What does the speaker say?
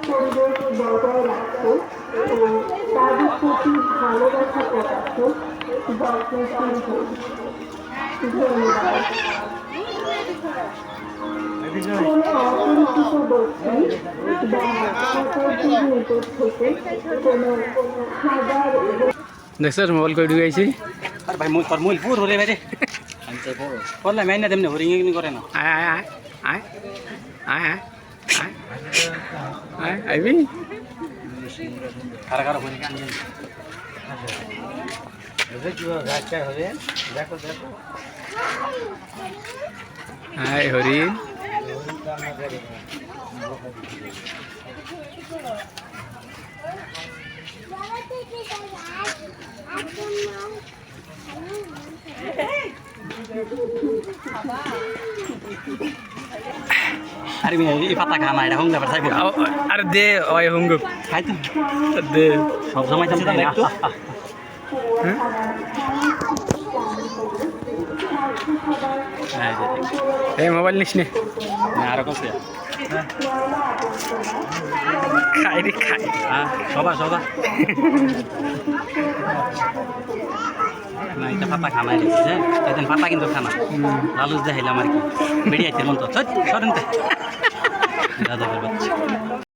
পরিবেশ বজায় রাখতে ও তাদের প্রতি ভালোবাসা প্রকাশে যত্নশীল হই। ধন্যবাদ। কোনো অপরিচিত ব্যক্তি বা সতর্কের নিকট থেকে কোনো খাবার দেখছ মোবাইল কই ঢুকাইছি আর ভাই তোর মূল পুর হলে ভাই রে বললাম আমি না তেমনি হরিং করে না আয় আয় আয় আয় আয় আয় আয় আয় আইবি কারা কারা হরিং আনছেন আয় হরিণ আরে এই পাতা খানা এটা হুঙ্গা চাইব আর দে ওই হুঙ্গু খাই তো দে সব সময় তো একটু এই মোবাইল নিস নে আরো কত খাই রে খাই হ্যাঁ সবা সবা না এটা পাতা খানা এসেছে এদিন পাতা কিন্তু খানা লালুস দেখাইলাম আর কি বেরিয়েছে মন তো সরেন দাদা বাচ্চা